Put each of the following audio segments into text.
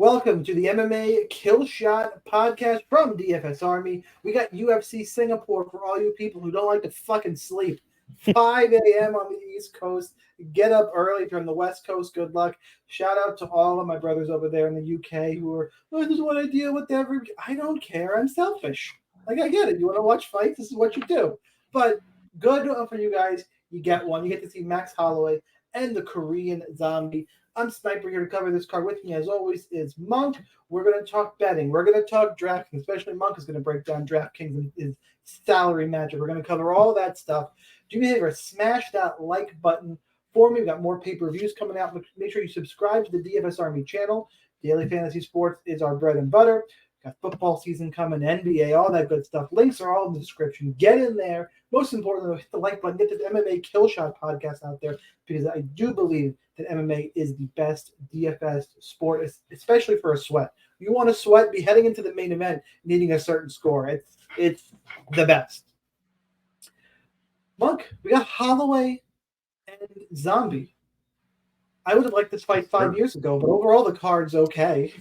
Welcome to the MMA Killshot podcast from DFS Army. We got UFC Singapore for all you people who don't like to fucking sleep. 5 a.m. on the East Coast. Get up early if you're on the West Coast. Good luck. Shout out to all of my brothers over there in the UK who are, this is what I deal with every week. I don't care. I'm selfish. Like, I get it. You want to watch fights? This is what you do. But good for you guys. You get one. You get to see Max Holloway and the Korean Zombie. I'm Sniper here to cover this card. With me, as always, is Monk. We're going to talk betting. We're going to talk DraftKings. Especially Monk is going to break down DraftKings and his salary matchup. We're going to cover all that stuff. Do me a favor, smash that like button for me. We've got more pay-per-views coming out. Make sure you subscribe to the DFS Army channel. Daily Fantasy Sports is our bread and butter. Got football season coming, NBA, all that good stuff. Links are all in the description. Get in there. Most importantly, hit the like button. Get the MMA Killshot podcast out there because I do believe that MMA is the best DFS sport, especially for a sweat. You want to sweat, be heading into the main event, needing a certain score. It's the best. Monk, we got Holloway and Zombie. I would have liked this fight 5 years ago, but overall the card's okay.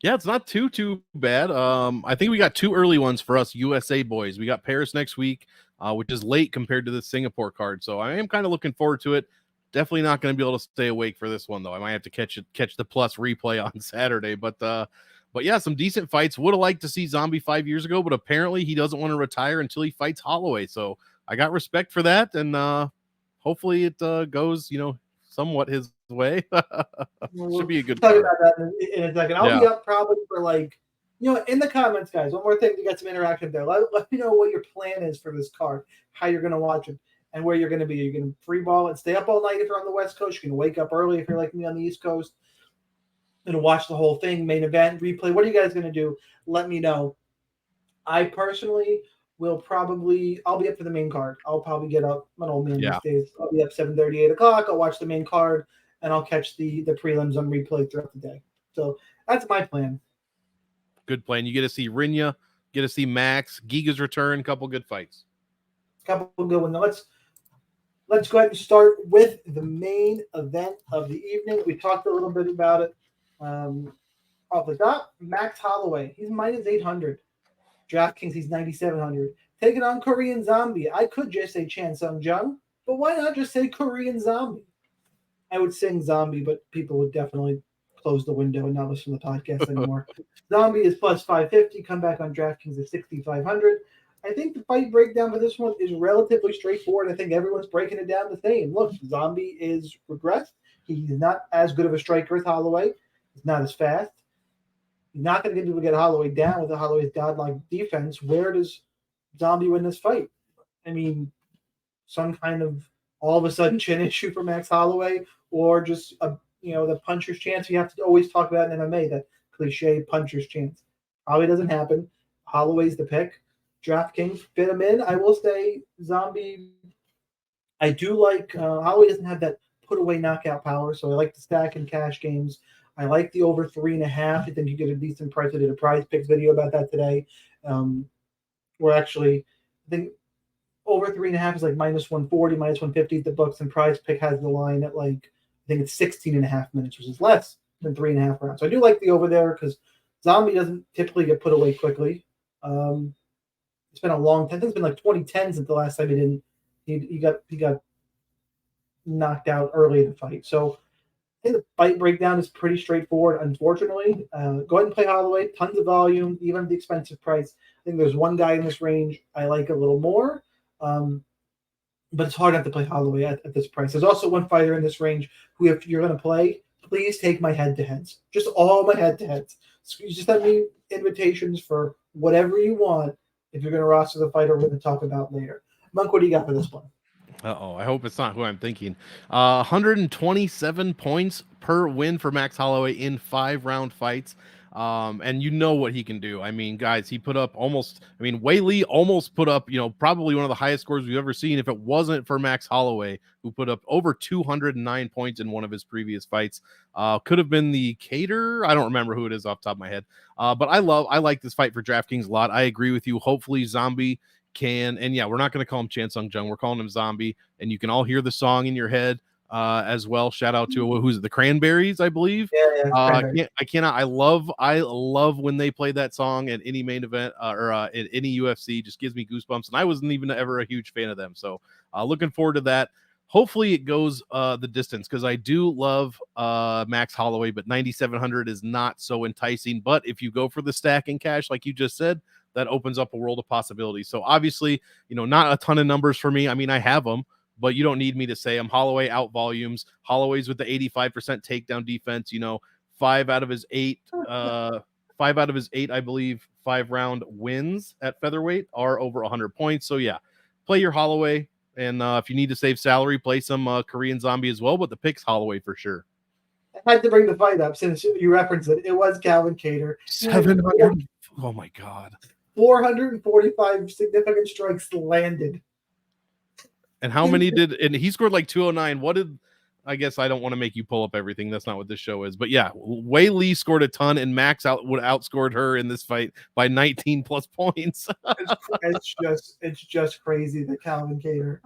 Yeah, it's not too bad. I think we got two early ones for us USA boys. We got Paris next week, which is late compared to the Singapore card. So I am kind of looking forward to it. Definitely not going to be able to stay awake for this one, though. I might have to catch the plus replay on Saturday. But yeah, some decent fights. Would have liked to see Zombie 5 years ago, but apparently he doesn't want to retire until he fights Holloway. So I got respect for that, and hopefully it goes, somewhat his way. Should be a good talk card. about that in a second. I'll be up probably for in the comments, guys. One more thing to get some interaction there. Let me know what your plan is for this card, how you're going to watch it, and where you're going to be. You're going to free ball and stay up all night if you're on the West Coast. You can wake up early if you're like me on the East Coast and watch the whole thing, main event, replay. What are you guys going to do? Let me know. I personally I'll be up for the main card. I'll probably get up. I'm an old man these days. I'll be up 7:30, 8 o'clock. I'll watch the main card, and I'll catch the prelims on replay throughout the day. So that's my plan. Good plan. You get to see Rinya, get to see Max, Giga's return, couple good fights. Couple good ones. Now let's go ahead and start with the main event of the evening. We talked a little bit about it off the top. Max Holloway, he's minus 800. DraftKings, he's 9,700. Taking on Korean Zombie. I could just say Chan Sung Jung, but why not just say Korean Zombie? I would sing Zombie, but people would definitely close the window and not listen to the podcast anymore. Zombie is plus 550. Come back on DraftKings at 6,500. I think the fight breakdown for this one is relatively straightforward. I think everyone's breaking it down the same. Look, Zombie is regressed. He's not as good of a striker as Holloway. He's not as fast. He's not going to be able to get Holloway down with Holloway's godlike defense. Where does Zombie win this fight? I mean, some kind of all of a sudden chin issue for Max Holloway, or just the puncher's chance you have to always talk about in MMA, that cliche puncher's chance. Probably doesn't happen. Holloway's the pick. DraftKings fit him in. I will say Zombie. I do like Holloway doesn't have that put away knockout power, so I like the stack and cash games. I like the over 3.5. I think you get a decent price. I did a prize picks video about that today. I think over 3.5 is like minus 140, minus 150 at the books, and prize pick has the line at I think it's 16.5 minutes, which is less than 3.5 rounds. So I do like the over there because Zombie doesn't typically get put away quickly. It's been a long time. I think it's been like 2010 since the last time he got knocked out early in the fight. So I think the fight breakdown is pretty straightforward, unfortunately. Go ahead and play Holloway. Tons of volume, even at the expensive price. I think there's one guy in this range I like a little more, but it's hard not to play Holloway at this price. There's also one fighter in this range who, if you're going to play, please take my head-to-heads. Just all my head-to-heads. So you just send me invitations for whatever you want if you're going to roster the fighter we're going to talk about later. Monk, what do you got for this one? I hope it's not who I'm thinking. 127 points per win for Max Holloway in 5-round fights. And you know what he can do. I mean, guys, he put up Wei Li almost put up, probably one of the highest scores we've ever seen if it wasn't for Max Holloway, who put up over 209 points in one of his previous fights. Could have been the Cater. I don't remember who it is off the top of my head. But I like this fight for DraftKings a lot. I agree with you. Hopefully Zombie can, and yeah, we're not going to call him Chan Sung Jung. We're calling him Zombie, and you can all hear the song in your head. as well. Shout out to who's it, the Cranberries, I believe. Yeah, I love when they play that song at any main event or at any UFC. Just gives me goosebumps, and I wasn't even ever a huge fan of them. So looking forward to that. Hopefully it goes the distance, because I do love Max Holloway, but 9,700 is not so enticing. But if you go for the stack and cash, like you just said, that opens up a world of possibilities. So obviously, not a ton of numbers for me. I mean, I have them, but you don't need me to say them. Holloway out volumes. Holloway's with the 85% takedown defense. 5 out of his 8, I believe, 5-round wins at featherweight are over 100 points. So yeah, play your Holloway. And if you need to save salary, play some Korean Zombie as well. But the pick's Holloway for sure. I had to bring the fight up since you referenced it. It was Calvin Kattar. 700. Oh my God. 445 significant strikes landed. And how many did? And he scored like 209. What did? I guess I don't want to make you pull up everything. That's not what this show is. But yeah, Wei Lee scored a ton, and Max would outscored her in this fight by 19 plus points. it's just crazy that Calvin Kattar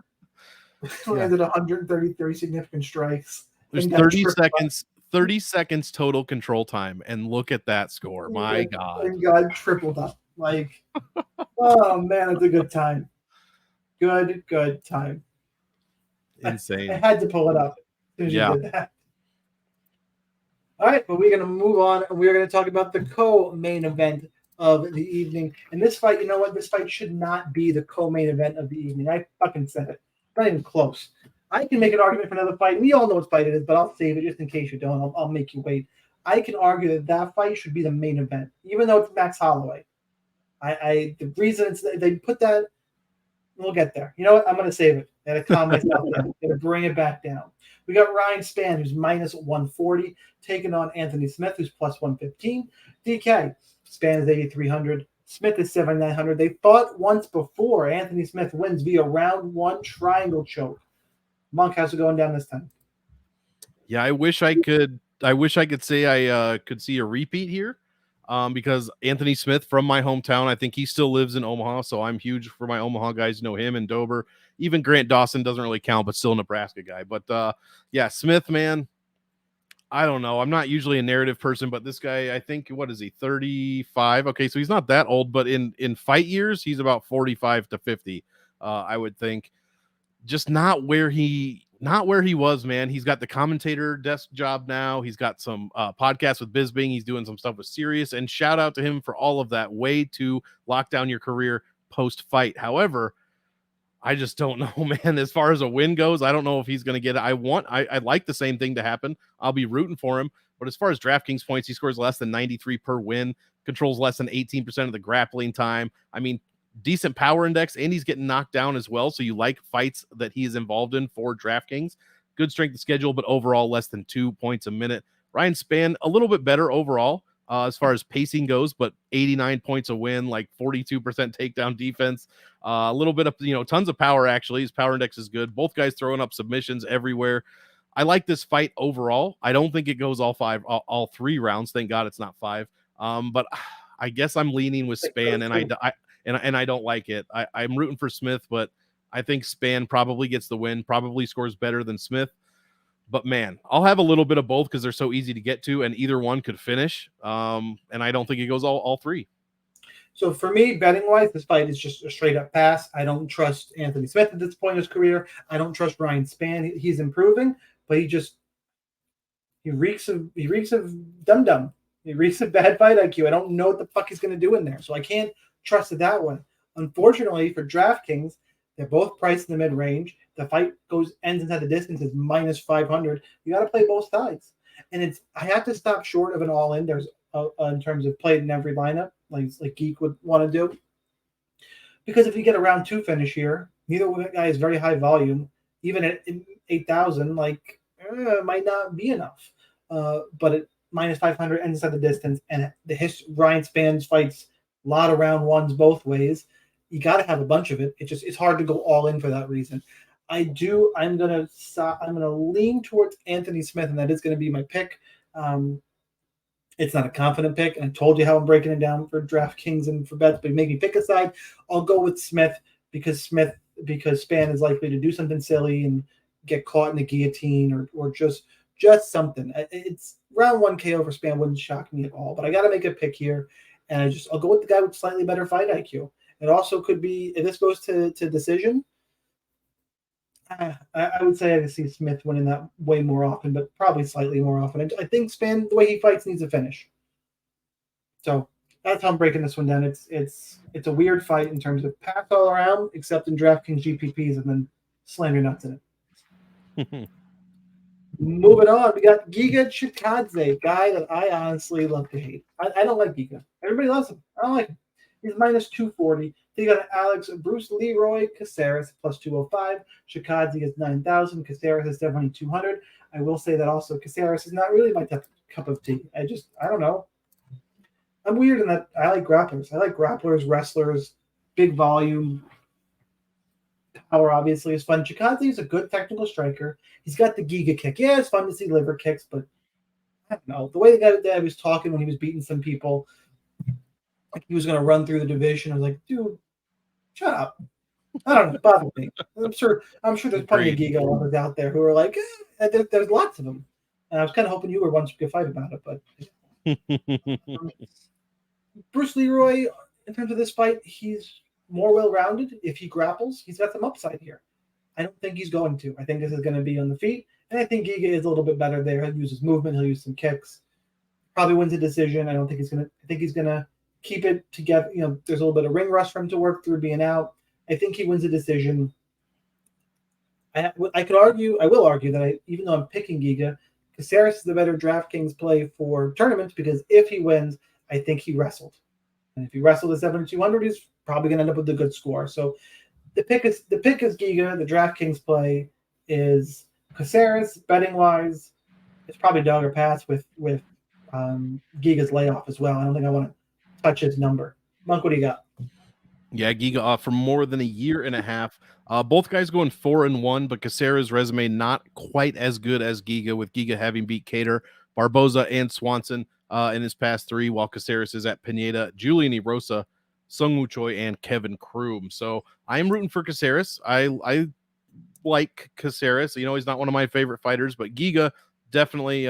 landed 133 significant strikes. There's 30 seconds. 30 seconds total control time, and look at that score. My God. And God tripled up. Like, oh man, it's a good time. Good time. Insane. I had to pull it up as soon as you did that. All right, but we're going to move on, and we're going to talk about the co-main event of the evening. And this fight, you know what? This fight should not be the co-main event of the evening. I fucking said it. Not even close. I can make an argument for another fight. We all know what fight it is, but I'll save it just in case you don't. I'll make you wait. I can argue that fight should be the main event, even though it's Max Holloway. The reason they put that, we'll get there. You know what? I'm going to save it. I got to calm myself down. I'm going to bring it back down. We got Ryan Spann, who's minus 140, taking on Anthony Smith, who's plus 115. DK, Spann is 8,300. Smith is 7,900. They fought once before. Anthony Smith wins via round 1 triangle choke. Monk, how's it going down this time? Yeah, I wish I could say I could see a repeat here. Because Anthony Smith from my hometown, I think he still lives in Omaha, so I'm huge for my Omaha guys. Him and Dober. Even Grant Dawson doesn't really count, but still a Nebraska guy. But yeah, Smith, man, I don't know. I'm not usually a narrative person, but this guy, I think, what is he, 35? Okay, so he's not that old, but in fight years, he's about 45 to 50, I would think. Just not where he was, man. He's got the commentator desk job now. He's got some podcasts with Bisbing. He's doing some stuff with Sirius, and shout out to him for all of that. Way to lock down your career post-fight. However, I just don't know, man. As far as a win goes, I don't know if he's going to get it. I'd like the same thing to happen. I'll be rooting for him. But as far as DraftKings points, he scores less than 93 per win, controls less than 18% of the grappling time. I mean, decent power index, and he's getting knocked down as well. So you like fights that he is involved in for DraftKings. Good strength of schedule, but overall less than 2 points a minute. Ryan Spann, a little bit better overall as far as pacing goes, but 89 points a win, like 42% takedown defense. A little bit of, tons of power, actually. His power index is good. Both guys throwing up submissions everywhere. I like this fight overall. I don't think it goes all 3 rounds. Thank God it's not 5. But I guess I'm leaning with Spann, and I don't like it. I'm rooting for Smith, but I think Spann probably gets the win, probably scores better than Smith. But, man, I'll have a little bit of both because they're so easy to get to, and either one could finish. And I don't think it goes all 3. So, for me, betting-wise, this fight is just a straight-up pass. I don't trust Anthony Smith at this point in his career. I don't trust Ryan Spann. He's improving, but he reeks of dum-dum. He reeks of bad fight IQ. I don't know what the fuck he's going to do in there, so I can't trust it that way. Unfortunately, for DraftKings, they're both priced in the mid-range. The fight ends inside the distance is minus 500. You got to play both sides, and I have to stop short of an all-in. There's in terms of played in every lineup, like Geek would want to do, because if you get a round 2 finish here, neither guy is very high volume. Even at 8,000, it might not be enough. But at minus 500 ends inside the distance, and Ryan Spann's fights a lot of round 1s both ways. You got to have a bunch of it. It's hard to go all in for that reason. I'm gonna lean towards Anthony Smith, and that is going to be my pick. It's not a confident pick, and I told you how I'm breaking it down for DraftKings and for bets, but make me pick a side. I'll go with Smith because Spann is likely to do something silly and get caught in the guillotine or just something. It's round 1 KO for Spann wouldn't shock me at all. But I got to make a pick here, and I'll go with the guy with slightly better fight IQ. It also could be, if this goes to decision, I would say I could see Smith winning that way more often, but probably slightly more often. I think Spann, the way he fights, needs a finish. So that's how I'm breaking this one down. It's a weird fight in terms of pass all around, except in DraftKings GPPs, and then slam your nuts in it. Moving on, we got Giga Chikadze, guy that I honestly love to hate. I don't like Giga. Everybody loves him. I don't like him. He's minus 240. Then you got Bruce Leroy Caceres plus 205. Chikadze is 9,000. Caceres is definitely 200. I will say that also Caceres is not really my cup of tea. I don't know. I'm weird in that I like grapplers. I like grapplers, wrestlers, big volume. Power obviously is fun. Chikadze is a good technical striker. He's got the Giga kick. Yeah, it's fun to see liver kicks, but I don't know. The way the guy was talking when he was beating some people, like he was going to run through the division. I was like, dude, shut up. I don't know. It bothered me. I'm sure there's plenty of Giga lovers out there who are like, there's lots of them. And I was kind of hoping you were one who could fight about it, but Bruce Leroy, in terms of this fight, he's more well-rounded. If he grapples, he's got some upside here. I don't think he's going to. I think this is going to be on the feet, and I think Giga is a little bit better there. He'll use his movement. He'll use some kicks. Probably wins a decision. I think he's going to keep it together. You know, there's a little bit of ring rust for him to work through being out. I think he wins a decision. I will argue that even though I'm picking Giga, Caceres is the better DraftKings play for tournaments because if he wins, I think he wrestled. And if he wrestled at 7,200, he's probably going to end up with a good score. So the pick is Giga. The DraftKings play is Caceres. Betting wise, it's probably dog or pass with Giga's layoff as well. I don't think I want to touch his number. Monk, what do you got? Yeah, Giga for more than a year and a half. Both guys going 4-1, but Caceres' resume not quite as good as Giga, with Giga having beat Cater, Barboza, and Swanson in his past 3, while Caceres is at Pineda, Julian Erosa, Sungwoo Choi, and Kevin Kroom. So I'm rooting for Caceres. I like Caceres. You know, he's not one of my favorite fighters, but Giga definitely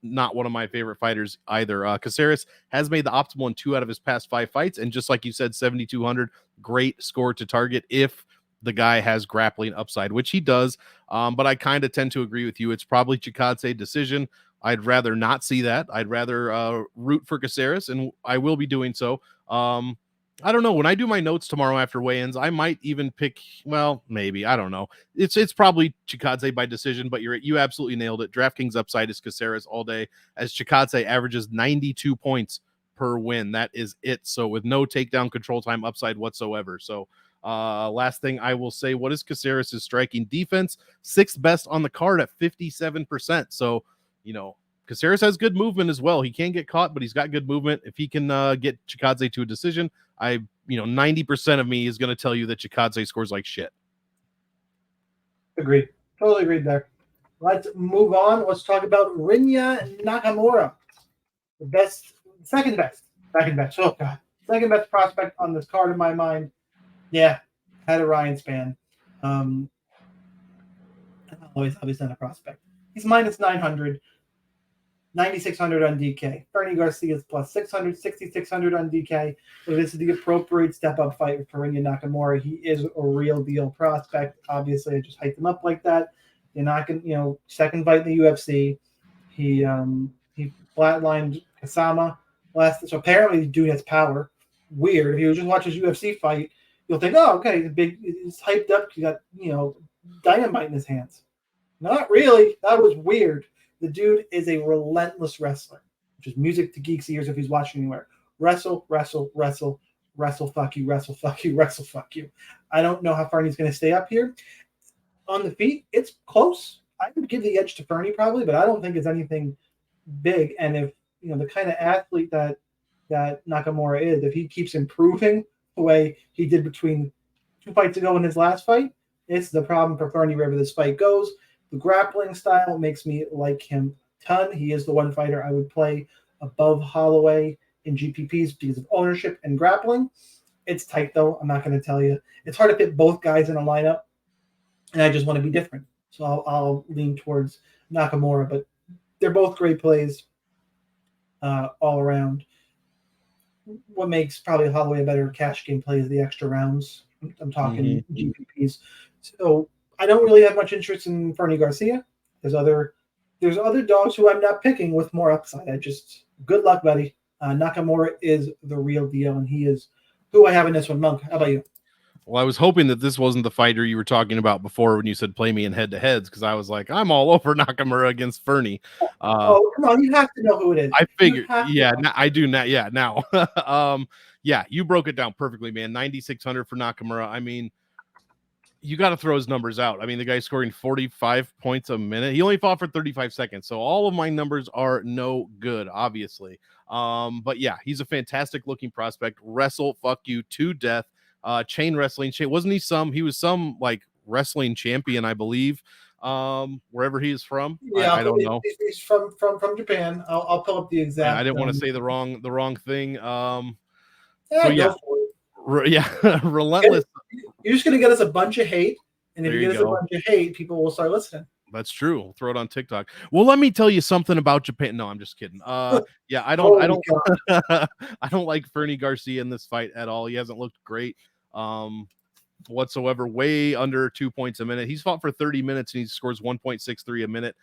not one of my favorite fighters either. Caceres has made the optimal in 2 out of his past 5 fights, and just like you said, 7,200, great score to target if the guy has grappling upside, which he does. But I kind of tend to agree with you. It's probably Chikadze decision. I'd rather not see that. I'd rather root for Caceres, and I will be doing so. I don't know. When I do my notes tomorrow after weigh-ins, I might even pick, well, maybe. I don't know. It's probably Chikadze by decision, but you absolutely nailed it. DraftKings upside is Caceres all day, as Chikadze averages 92 points per win. That is it. So with no takedown control time upside whatsoever. So last thing I will say, what is Caceres' striking defense? 6th best on the card at 57%. So, you know, Caceres has good movement as well. He can get caught, but he's got good movement. If he can get Chikadze to a decision, 90% of me is going to tell you that Chikadze scores like shit. Agreed. Totally agreed there. Let's move on. Let's talk about Rinya Nakamura. Second best. Oh, God. Second best prospect on this card in my mind. Yeah, had a Ryan Spann. Always not a prospect. He's minus 900. 9,600 on DK. Fernie Garcia is plus 600, 6,600 on DK. So this is the appropriate step-up fight for Rinya Nakamura. He is a real deal prospect. Obviously, I just hyped him up like that. You're not going second fight in the UFC. He flatlined Kazama last. So apparently, the dude has power. Weird. If you just watch his UFC fight, you'll think, oh, okay, he's hyped up. He got dynamite in his hands. Not really. That was weird. The dude is a relentless wrestler, which is music to geeks' ears if he's watching anywhere. Wrestle, wrestle, wrestle, wrestle, fuck you, wrestle, fuck you, wrestle, fuck you. I don't know how far he's going to stay up here. On the feet, it's close. I would give the edge to Fernie probably, but I don't think it's anything big. And if the kind of athlete that Nakamura is, if he keeps improving the way he did between 2 fights ago in his last fight, it's the problem for Fernie wherever this fight goes. The grappling style makes me like him a ton. He is the one fighter I would play above Holloway in GPPs because of ownership and grappling. It's tight, though. I'm not going to tell you. It's hard to fit both guys in a lineup, and I just want to be different. So I'll lean towards Nakamura, but they're both great plays all around. What makes probably Holloway a better cash game play is the extra rounds. I'm talking GPPs. So I don't really have much interest in Fernie Garcia. There's other dogs who I'm not picking with more upside. I just good luck, buddy. Nakamura is the real deal, and he is who I have in this one. Monk, how about you? Well, I was hoping that this wasn't the fighter you were talking about before when you said play me in head-to-heads, because I was like, I'm all over Nakamura against Fernie. Oh, come on, you have to know who it is. I figured, yeah, I do now. Yeah, now, yeah, you broke it down perfectly, man. 9,600 for Nakamura. I mean, you got to throw his numbers out. I mean, the guy's scoring 45 points a minute. He only fought for 35 seconds, so all of my numbers are no good, obviously. But yeah, he's a fantastic looking prospect. Wrestle, fuck you to death. Chain wrestling. Wasn't he some? He was some like wrestling champion, I believe. Wherever he is from, Yeah, I don't know. He's from Japan. I'll pull up the exact. I didn't want to say the wrong thing. Yeah, so yeah, yeah, relentless. You're just gonna get us a bunch of hate, and if There you you get us a go. bunch of hate, people will start listening. That's true. We'll throw it on TikTok. Well, let me tell you something about Japan. No, I'm just kidding. Yeah, I don't I don't like Fernie Garcia in this fight at all. He hasn't looked great whatsoever. Way under 2 points a minute. He's fought for 30 minutes and he scores 1.63 a minute.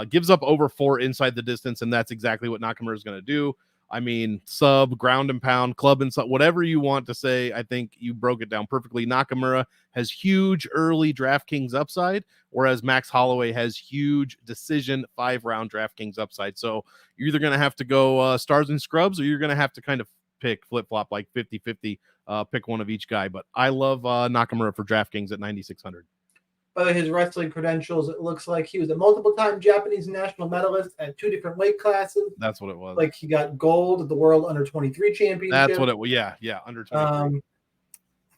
Gives up over 4 inside the distance, and that's exactly what Nakamura is going to do. I mean, sub, ground and pound, club and sub, whatever you want to say. I think you broke it down perfectly. Nakamura has huge early DraftKings upside, whereas Max Holloway has huge decision 5-round DraftKings upside. So you're either going to have to go stars and scrubs, or you're going to have to kind of pick flip-flop like 50-50, pick one of each guy. But I love Nakamura for DraftKings at 9,600. By his wrestling credentials, it looks like he was a multiple-time Japanese national medalist at 2 different weight classes. That's what it was. Like he got gold at the World Under 23 Championship. That's what it was. Yeah, under 23.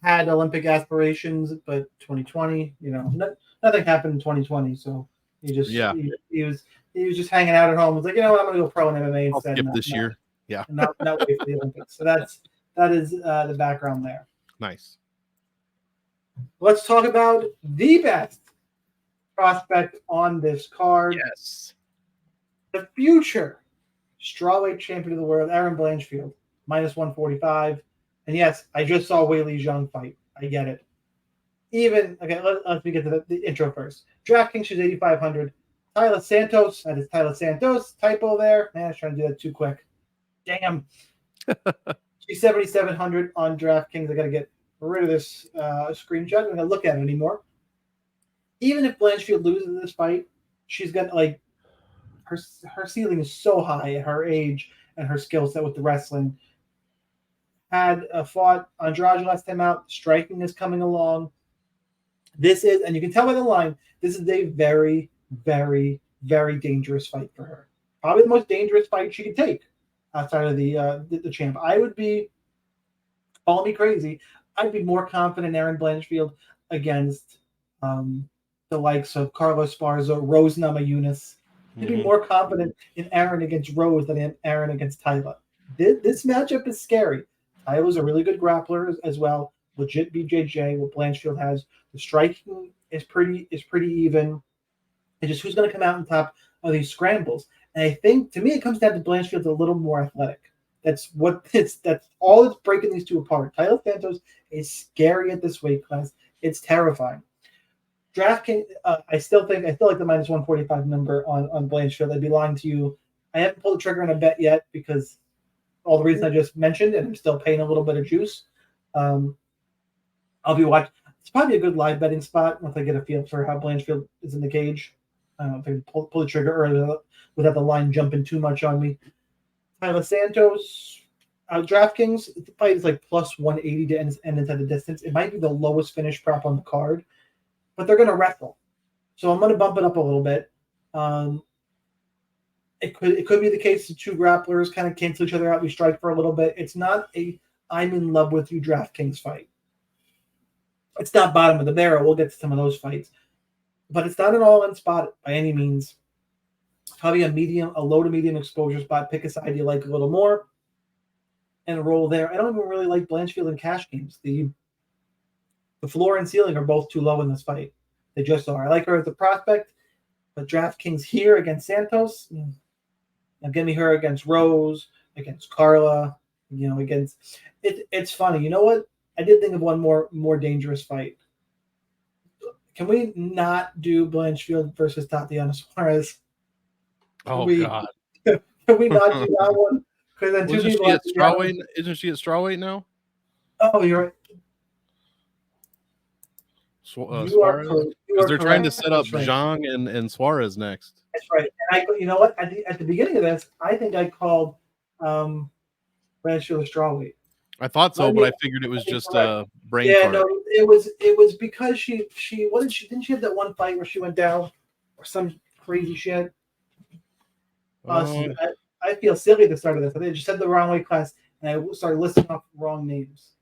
Had Olympic aspirations, but 2020, nothing happened in 2020. So he just he was just hanging out at home. He was like, you know what, I'm gonna go pro in MMA instead. I'll skip this year. Yeah, not wait for the Olympics. So that is the background there. Nice. Let's talk about the best prospect on this card. Yes. The future strawweight champion of the world, Errens Blanchfield, -145. And yes, I just saw Weili Zhang fight. I get it. Let's get to the intro first. DraftKings, she's 8,500. Tyler Santos, that is Tyler Santos. Typo there. Man, I was trying to do that too quick. Damn. She's 7,700 on DraftKings. I got to get rid of this screenshot. I'm going to look at it anymore. Even if Blanchfield loses this fight, she's got like her ceiling is so high at her age and her skill set with the wrestling. Had fought Andrade last time out. Striking is coming along. This is, and you can tell by the line, this is a very, very, very dangerous fight for her. Probably the most dangerous fight she could take outside of the champ. I would be, call me crazy, I'd be more confident in Errens Blanchfield against the likes of Carlos Esparza, Rose Namajunas. I'd be more confident in Errens against Rose than in Errens against Tafa. This matchup is scary. Tafa's a really good grappler as well. Legit BJJ, what Blanchfield has. The striking is pretty even. It's just who's going to come out on top of these scrambles. And I think, to me, it comes down to Blanchfield's a little more athletic. That's all that's breaking these two apart. Tyler Santos is scary at this weight class. It's terrifying. DraftKings, I still like the -145 number on Blanchfield. I'd be lying to you. I haven't pulled the trigger on a bet yet because all the reasons I just mentioned, and I'm still paying a little bit of juice. I'll be watching. It's probably a good live betting spot once I get a feel for how Blanchfield is in the cage. I don't know if I can pull the trigger early without the line jumping too much on me. Tyler Santos, DraftKings, the fight is like +180 to end inside the distance. It might be the lowest finish prop on the card, but they're going to wrestle. So I'm going to bump it up a little bit. It could be the case that two grapplers kind of cancel each other out. We strike for a little bit. It's not a I'm in love with you DraftKings fight. It's not bottom of the barrel. We'll get to some of those fights. But it's not an all-in spot by any means. Probably a low to medium exposure spot. Pick a side you like a little more and roll there. I don't even really like Blanchfield in cash games. The floor and ceiling are both too low in this fight. They just are. I like her as a prospect, but DraftKings here against Santos, now give me her against Rose, against Carla, against it's funny. You know what? I did think of one more dangerous fight. Can we not do Blanchfield versus Tatiana Suarez? God. Can we not do that one? Because then two Isn't people she have at to be strawweight? Isn't she at strawweight now? Oh, you're right. You are Suarez? correct. Because they're trying to Correct. set up That's right. Zhang and Suarez next. That's right. And you know what? At the beginning of this, I think I called Blanchfield a strawweight. I thought so, but I figured it was just a brain fart. No, it was because she didn't she have that one fight where she went down or some crazy shit? I feel silly at the start of this. I think I just said the wrong weight class and I started listing off wrong names.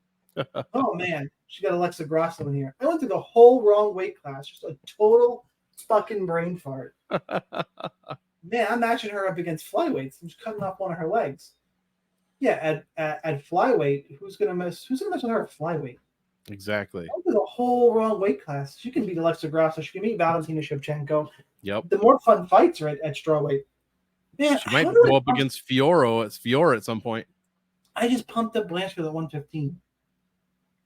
Oh man, she got Alexa Grasso in here. I went through the whole wrong weight class, just a total fucking brain fart. Man, I'm matching her up against flyweights. I'm just cutting off one of her legs. Yeah, at flyweight, who's gonna mess with her at flyweight? Exactly. That was a whole wrong weight class. She can beat Alexa Grasso. She can beat Valentina Shevchenko. Yep. The more fun fights are at strawweight. Man, she might go up against Fiora at some point. I just pumped up Blanchfield at 115.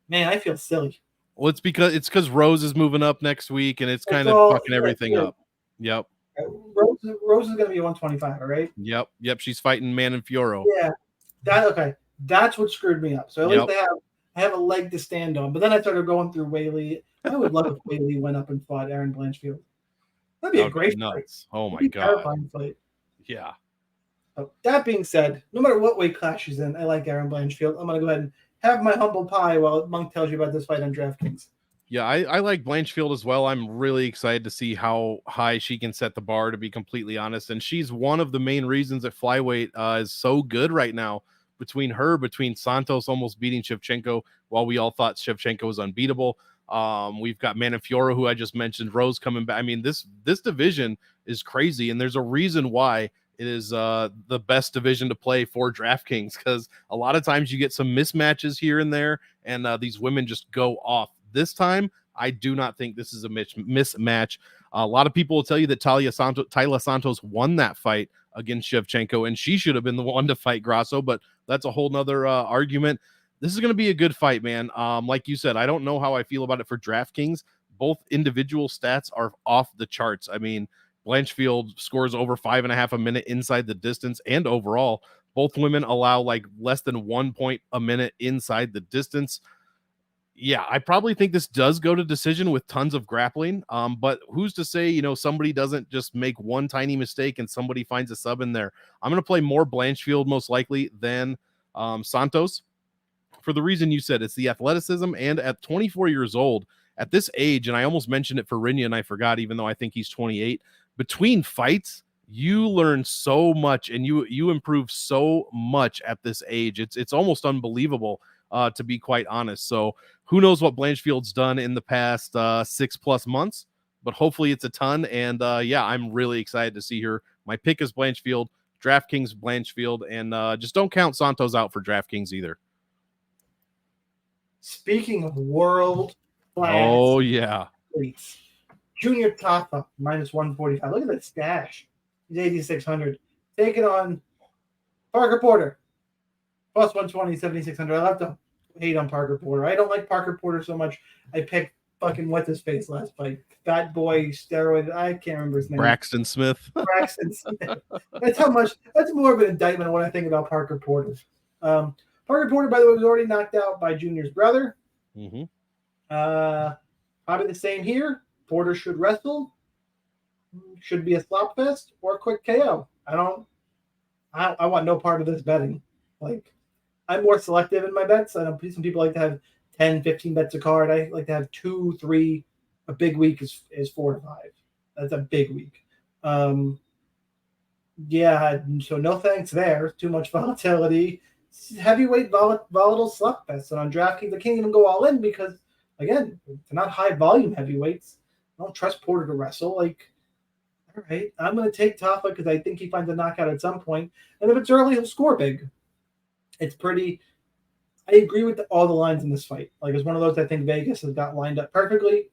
Man, I feel silly. Well, it's because Rose is moving up next week, and it's kind of fucking everything up. Yep. Rose is going to be 125, all right? Yep. She's fighting Manon Fioro. Yeah. That's what screwed me up. So at least I have a leg to stand on. But then I started going through Whaley. I would love if Whaley went up and fought Erin Blanchfield. That'd be a great fight. Oh my god. Terrifying fight. Yeah. So that being said, no matter what weight class she's in, I like Erin Blanchfield. I'm going to go ahead and have my humble pie while Monk tells you about this fight on DraftKings. Yeah, I like Blanchfield as well. I'm really excited to see how high she can set the bar, to be completely honest. And she's one of the main reasons that flyweight is so good right now. Between Santos almost beating Shevchenko, while we all thought Shevchenko was unbeatable. We've got Manon Fiora, who I just mentioned, Rose coming back. I mean, this division is crazy, and there's a reason why it is the best division to play for DraftKings, because a lot of times you get some mismatches here and there, and these women just go off. This time, I do not think this is a mismatch. A lot of people will tell you that Taila Santos won that fight against Shevchenko, and she should have been the one to fight Grasso, but that's a whole nother argument. This is going to be a good fight, man. Like you said, I don't know how I feel about it for DraftKings. Both individual stats are off the charts. I mean, Blanchfield scores over 5.5 a minute inside the distance, and overall, both women allow like less than 1 point a minute inside the distance. Yeah, I probably think this does go to decision with tons of grappling. But who's to say, somebody doesn't just make one tiny mistake and somebody finds a sub in there. I'm going to play more Blanchfield most likely than Santos, for the reason you said. It's the athleticism, and at 24 years old, at this age, and I almost mentioned it for Rinya and I forgot, even though I think he's 28, between fights, you learn so much and you improve so much at this age. It's almost unbelievable, to be quite honest. So who knows what Blanchfield's done in the past 6+ months, but hopefully it's a ton. And yeah, I'm really excited to see her. My pick is Blanchfield, DraftKings Blanchfield, and just don't count Santos out for DraftKings either. Speaking of world class, oh yeah, athletes, Junior Tafa -145. Look at that stash. He's 8,600. Taking on Parker Porter +120, 7,600. I love to hate on Parker Porter. I don't like Parker Porter so much. I picked fucking what's his face last fight. Fat boy steroid. I can't remember his name. Braxton Smith. Braxton Smith. That's more of an indictment of what I think about Parker Porter. Parker Porter, by the way, was already knocked out by Junior's brother. Mm-hmm. Probably the same here. Porter should wrestle. Should be a slop fest or a quick KO. I want no part of this betting. Like, I'm more selective in my bets. I know some people like to have 10, 15 bets a card. I like to have 2, 3. A big week is 4 to 5. That's a big week. Yeah, so no thanks there. Too much volatility. Heavyweight volatile slugfest. And on DraftKings, I can't even go all in because, again, they're not high volume heavyweights. I don't trust Porter to wrestle. Like, all right, I'm going to take Tafa because I think he finds a knockout at some point. And if it's early, he'll score big. It's pretty. I agree with all the lines in this fight. Like, it's one of those I think Vegas has got lined up perfectly.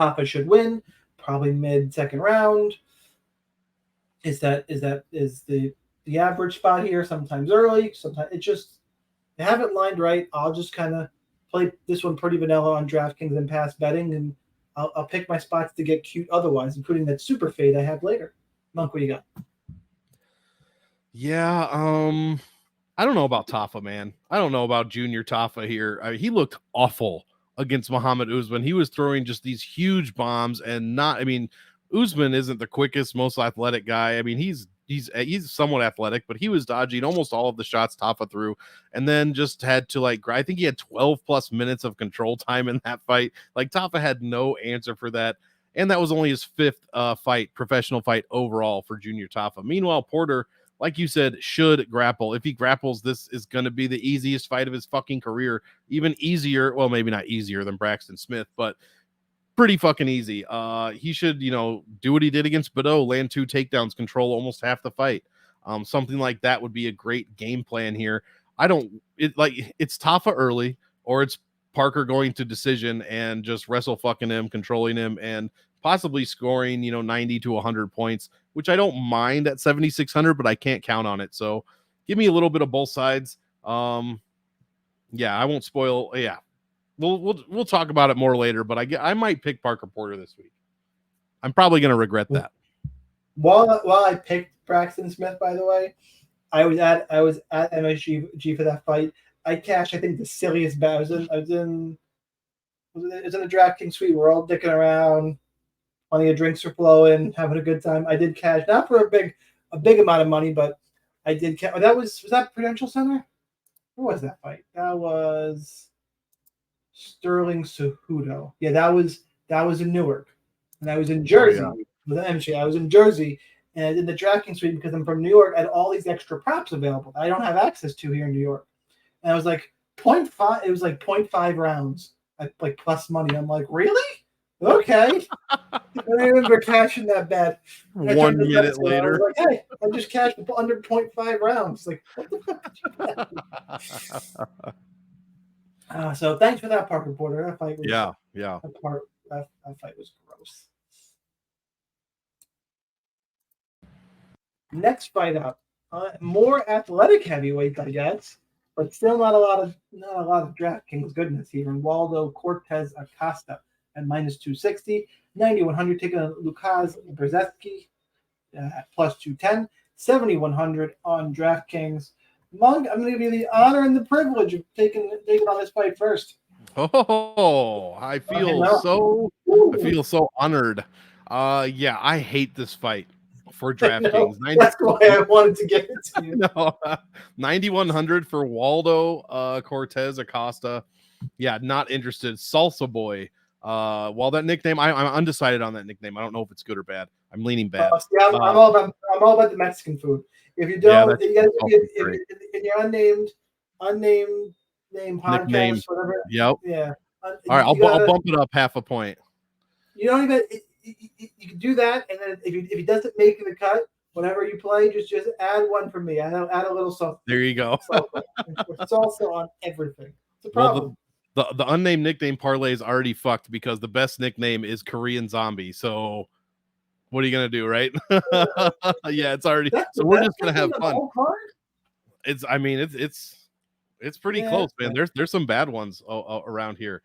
Tafa should win, probably mid-second round. Is the average spot here? Sometimes early, sometimes it just they have it lined right. I'll just kind of play this one pretty vanilla on DraftKings and pass betting, and I'll pick my spots to get cute otherwise, including that super fade I have later. Monk, what do you got? Yeah, I don't know about Tafa, man. I don't know about Junior Tafa here. He looked awful against Muhammad Usman. He was throwing just these huge bombs and not. I mean, Usman isn't the quickest, most athletic guy. I mean, he's somewhat athletic, but he was dodging almost all of the shots Tafa threw, and then just had to I think he had 12 plus minutes of control time in that fight. Like Tafa had no answer for that. And that was only his fifth professional fight overall for Junior Tafa. Meanwhile, Porter, like you said, should grapple. If he grapples, this is going to be the easiest fight of his fucking career. Even easier. Well, maybe not easier than Braxton Smith, but pretty fucking easy. He should, do what he did against Bedoya, land 2 takedowns, control almost half the fight. Something like that would be a great game plan here. It's Tafa early, or it's Parker going to decision and just wrestle fucking him, controlling him, and possibly scoring, 90 to 100 points, which I don't mind at 7,600, but I can't count on it. So give me a little bit of both sides. Yeah, I won't spoil. Yeah, we'll talk about it more later, but I might pick Parker Porter this week. I'm probably going to regret that. While I picked Braxton Smith, by the way, I was at MSG for that fight. I cashed, I think, the silliest bet. I was in the DraftKings suite. We're all dicking around. Plenty of drinks are flowing, having a good time. I did cash, not for a big amount of money, but I did cash. Was that Prudential Center? What was that fight? That was Sterling Cejudo. Yeah, that was in Newark, and I was in Jersey. Oh, yeah. With MG. I was in Jersey, and I did the DraftKings suite because I'm from New York. I had all these extra props available I don't have access to here in New York. And I was like 0.5. It was like 0.5 rounds, like plus money. I'm like, really? Okay. I remember cashing that bet. 1 minute later. I was like, hey, I just cashed under 0.5 rounds. Like, what the fuck did you bet? So thanks for that, Parker Porter. That fight was that fight was gross. Next fight up, more athletic heavyweights, I guess, but still not a lot of DraftKings goodness here. And Waldo Cortes-Acosta at -260, 9,100 taking on Lucas Brzeski at +210, 7,100 on DraftKings. Monk, I'm going to give you the honor and the privilege of taking on this fight first. Oh, I feel so honored. Yeah, I hate this fight for DraftKings. That's why I wanted to get it to you. No, 9,100 for Waldo Cortes-Acosta. Yeah, not interested. Salsa Boy. While that nickname, I'm undecided on that nickname. I don't know if it's good or bad. I'm leaning bad. I'm all about the Mexican food. If you don't, in your unnamed name podcast, nickname, whatever. Yep. Yeah. All right, I'll bump it up half a point. You don't even. You can do that, and then if he doesn't make the cut, whenever you play, just add one for me. Add a little salt. There you go. It's also on everything. It's a problem. Well, the unnamed nickname parlay is already fucked because the best nickname is Korean Zombie. So what are you gonna do, right? Yeah, it's already. So we're just gonna have fun. It's pretty close, man. There's some bad ones around here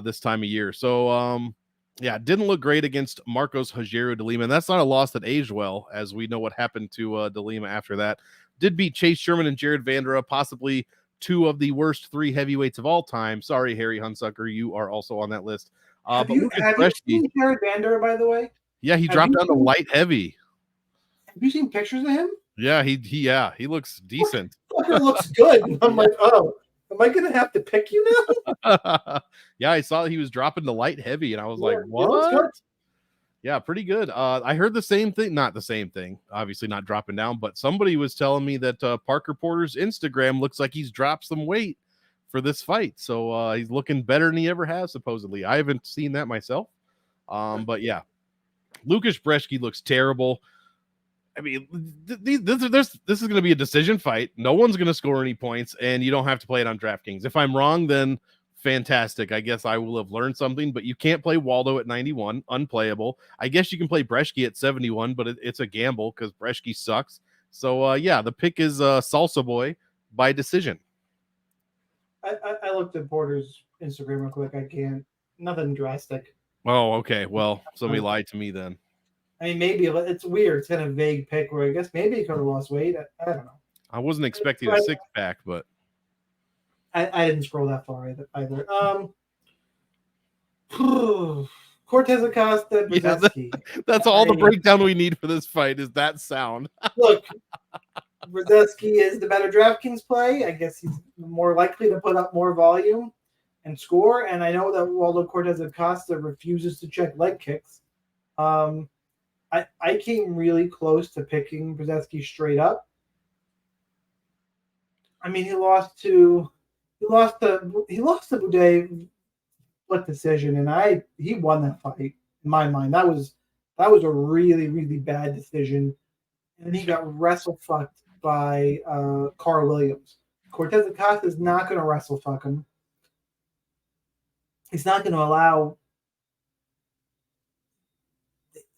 this time of year. So yeah, didn't look great against Marcos Rogério de Lima, and that's not a loss that aged well, as we know what happened to de Lima after that. Did beat Chase Sherman and Jared Vandera, possibly 2 of the worst 3 heavyweights of all time. Sorry, Harry Hunsucker, you are also on that list. Have you seen Jared Vandera, by the way? Yeah, he dropped down to light heavy. Have you seen pictures of him? Yeah, he looks decent. Fucker looks good. I'm like, oh, am I gonna have to pick you now? Yeah, I saw he was dropping to light heavy, and I was like, what? Yeah, pretty good. I heard the same thing, not the same thing, obviously not dropping down, but somebody was telling me that Parker Porter's Instagram looks like he's dropped some weight for this fight. So he's looking better than he ever has, supposedly. I haven't seen that myself. But yeah, Lucas Brzeski looks terrible. I mean, this is going to be a decision fight. No one's going to score any points, and you don't have to play it on DraftKings. If I'm wrong, then fantastic. I guess I will have learned something, but you can't play Waldo at 91, unplayable. I guess you can play Brzeski at 71, but it's a gamble because Brzeski sucks. So, yeah, the pick is Salsa Boy by decision. I looked at Porter's Instagram real quick. I can't. Nothing drastic. Oh, okay. Well, somebody lied to me then. I mean, maybe it's weird. It's kind of vague pick where I guess maybe he could have lost weight. I don't know. I wasn't expecting a six-pack, but I didn't scroll that far either. Cortes-Acosta, Brzeski. That's all the breakdown we need for this fight is that sound. Look, Brzeski is the better DraftKings play. I guess he's more likely to put up more volume and score. And I know that Waldo Cortes-Acosta refuses to check leg kicks. I came really close to picking Brzeski straight up. I mean, he lost to Boudet split decision, and he won that fight in my mind. That was a really, really bad decision. And he got wrestle fucked by Carl Williams. Cortes-Acosta is not going to wrestle fuck him. He's not going to allow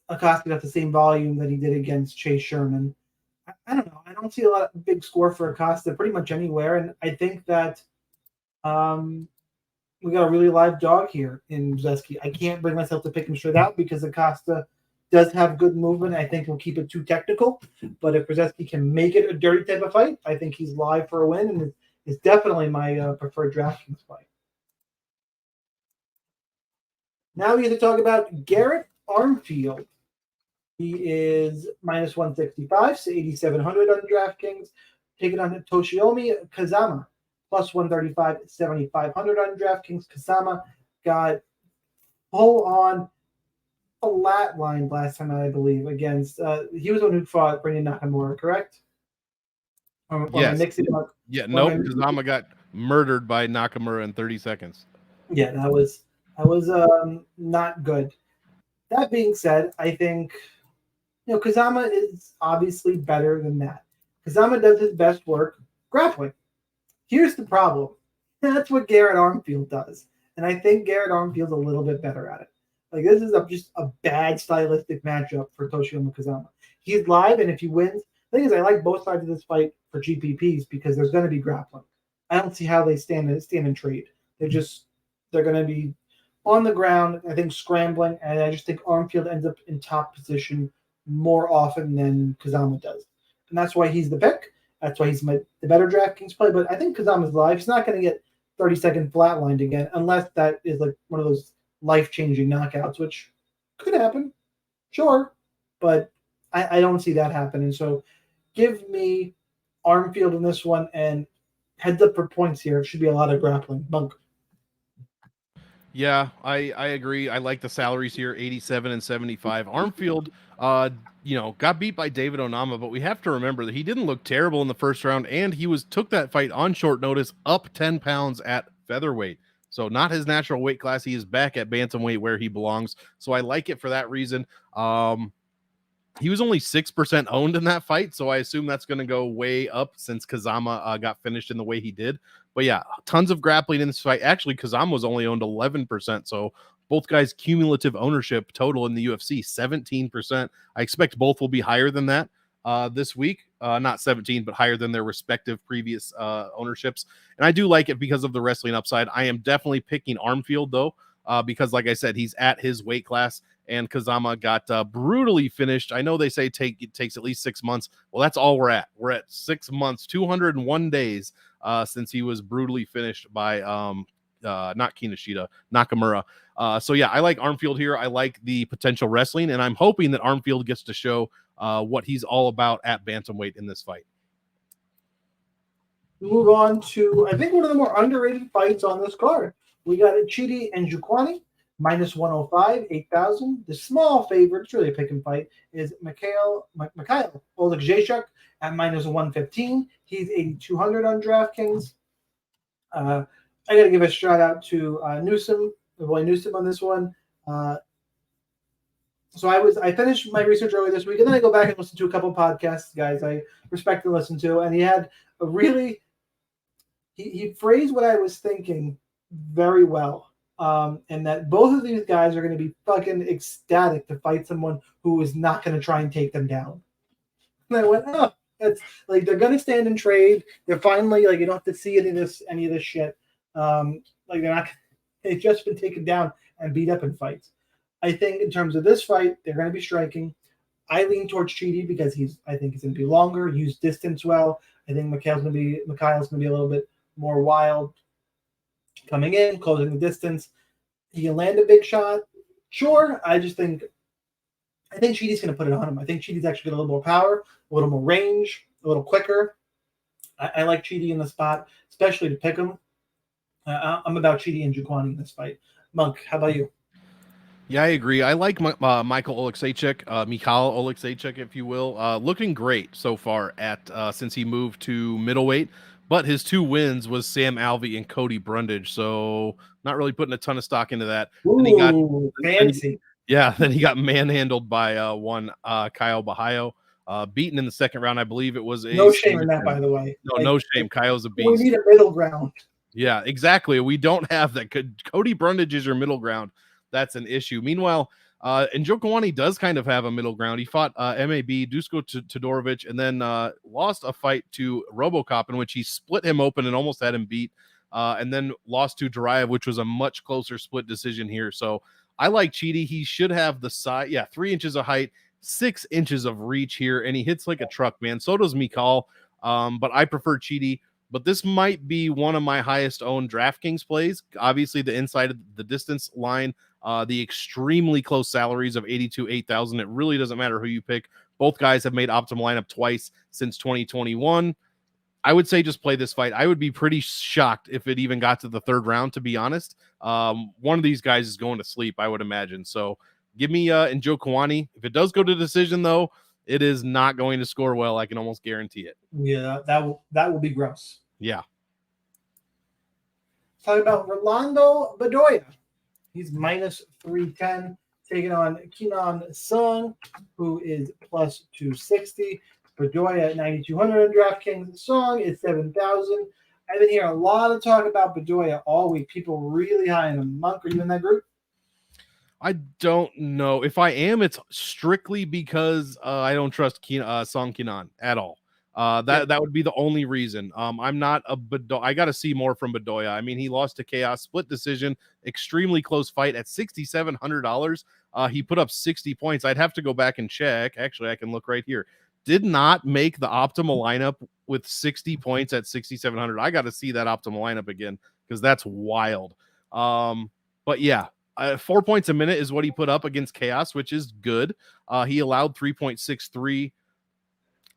Acosta to have the same volume that he did against Chase Sherman. I don't know. I don't see a lot of big score for Acosta pretty much anywhere, and I think that we got a really live dog here in Brzeski. I can't bring myself to pick him straight out because Acosta does have good movement. I think he'll keep it too technical, but if Brzeski can make it a dirty type of fight, I think he's live for a win, and it's definitely my preferred DraftKings play. Now we get to talk about Garrett Armfield. He is minus 165, so 8,700 on DraftKings. Taking on Toshiomi Kazama, plus 135, 7,500 on DraftKings. Kazama got full on flatlined last time, I believe, against he was the one who fought Brendan Nakamura, correct? Yes. Kazama got murdered by Nakamura in 30 seconds. Yeah, that was not good. That being said, I think Kazama is obviously better than that. Kazama does his best work grappling. Here's the problem. That's what Garrett Armfield does. And I think Garrett Armfield's a little bit better at it. Like, this is just a bad stylistic matchup for Toshiomi Kazama. He's live, and if he wins, the thing is, I like both sides of this fight for GPPs because there's going to be grappling. I don't see how they stand and trade. They're going to be on the ground, I think, scrambling, and I just think Armfield ends up in top position more often than Kazama does. And that's why he's the pick. That's why he's the better DraftKings play. But I think Kazama's live. He's not going to get 30-second flatlined again unless that is like one of those life-changing knockouts, which could happen. Sure. But I don't see that happening. So give me Armfield in this one, and heads up for points here. It should be a lot of grappling. Bunk. Yeah, I agree. I like the salaries here, 87 and 75. Armfield, got beat by David Onama, but we have to remember that he didn't look terrible in the first round, and he took that fight on short notice, up 10 pounds at featherweight. So not his natural weight class. He is back at bantamweight where he belongs. So I like it for that reason. He was only 6% owned in that fight, so I assume that's going to go way up since Kazama got finished in the way he did. But yeah, tons of grappling in this fight. Actually, Kazama was only owned 11%, so both guys' cumulative ownership total in the UFC, 17%. I expect both will be higher than that this week. Not 17, but higher than their respective previous ownerships. And I do like it because of the wrestling upside. I am definitely picking Armfield, though, because, like I said, he's at his weight class. And Kazama got brutally finished. I know they say it takes at least 6 months. Well, that's all we're at. We're at 6 months, 201 days since he was brutally finished by not Kinoshita, Nakamura. So, yeah, I like Armfield here. I like the potential wrestling, and I'm hoping that Armfield gets to show what he's all about at bantamweight in this fight. Move on to, I think, one of the more underrated fights on this card. We got Chidi and Njokuani. Minus 105, 8,000. The small favorite, it's really a pick and fight, is Mikhail Oleksiejzcuk at minus 115. He's 8,200 on DraftKings. I got to give a shout out to Newsom, the boy Newsom on this one. So I finished my research earlier this week, and then I go back and listen to a couple podcasts, guys I respect and listen to, and he had a really, he phrased what I was thinking very well. And that both of these guys are going to be fucking ecstatic to fight someone who is not going to try and take them down. And I went, oh, that's like they're going to stand and trade. They're finally like you don't have to see any of this shit. Like they're not. They've just been taken down and beat up in fights. I think in terms of this fight, they're going to be striking. I lean towards Chidi because I think he's going to be longer, use distance well. I think Mikhail's going to be a little bit more wild, coming in, closing the distance. He can land a big shot. Sure, I think Chidi's going to put it on him. I think Chidi's actually got a little more power, a little more range, a little quicker. I like Chidi in the spot, especially to pick him. I'm about Chidi and Njokuani in this fight. Monk, how about you? Yeah, I agree. I like Michael Oleksiejcuk, Mikhail Oleksiejcuk, if you will, looking great so far since he moved to middleweight. But his 2 wins was Sam Alvey and Cody Brundage, so not really putting a ton of stock into that. Ooh, fancy. Then he got manhandled by one Kyle Bahayo, beaten in the second round. I believe it was no shame in that, by the way. No shame. Kyle's a beast. We need a middle ground. Yeah, exactly. We don't have that. Cody Brundage is your middle ground. That's an issue. Meanwhile, Njokuani does kind of have a middle ground. He fought MAB, Dusko Todorovic, and then lost a fight to Robocop in which he split him open and almost had him beat, and then lost to Duraev, which was a much closer split decision here. So I like Chidi. He should have the size. Yeah, 3 inches of height, 6 inches of reach here, and he hits like a truck, man. So does Mikhail, but I prefer Chidi. But this might be one of my highest owned DraftKings plays. Obviously, the inside of the distance line, the extremely close salaries of 82, 8,000. It really doesn't matter who you pick. Both guys have made optimal lineup twice since 2021. I would say just play this fight. I would be pretty shocked if it even got to the 3rd round, to be honest. One of these guys is going to sleep, I would imagine. So give me Njokuani. If it does go to decision, though, it is not going to score well. I can almost guarantee it. Yeah, that will be gross. Yeah. Talking about Rolando Bedoya. He's minus 310, taking on Kenan Sung, who is plus 260. Bedoya at 9,200 on DraftKings. Sung is 7,000. I've been hearing a lot of talk about Bedoya all week. People really high on him. Monk, are you in that group? I don't know. If I am, it's strictly because I don't trust Song Kenan at all. That would be the only reason. I'm not a Bedoya. I got to see more from Bedoya. I mean, he lost to Chaos, split decision, extremely close fight at $6,700. He put up 60 points. I'd have to go back and check. Actually, I can look right here. Did not make the optimal lineup with 60 points at 6,700. I got to see that optimal lineup again because that's wild. But yeah. 4 points a minute is what he put up against Chaos, which is good. He allowed 3.63.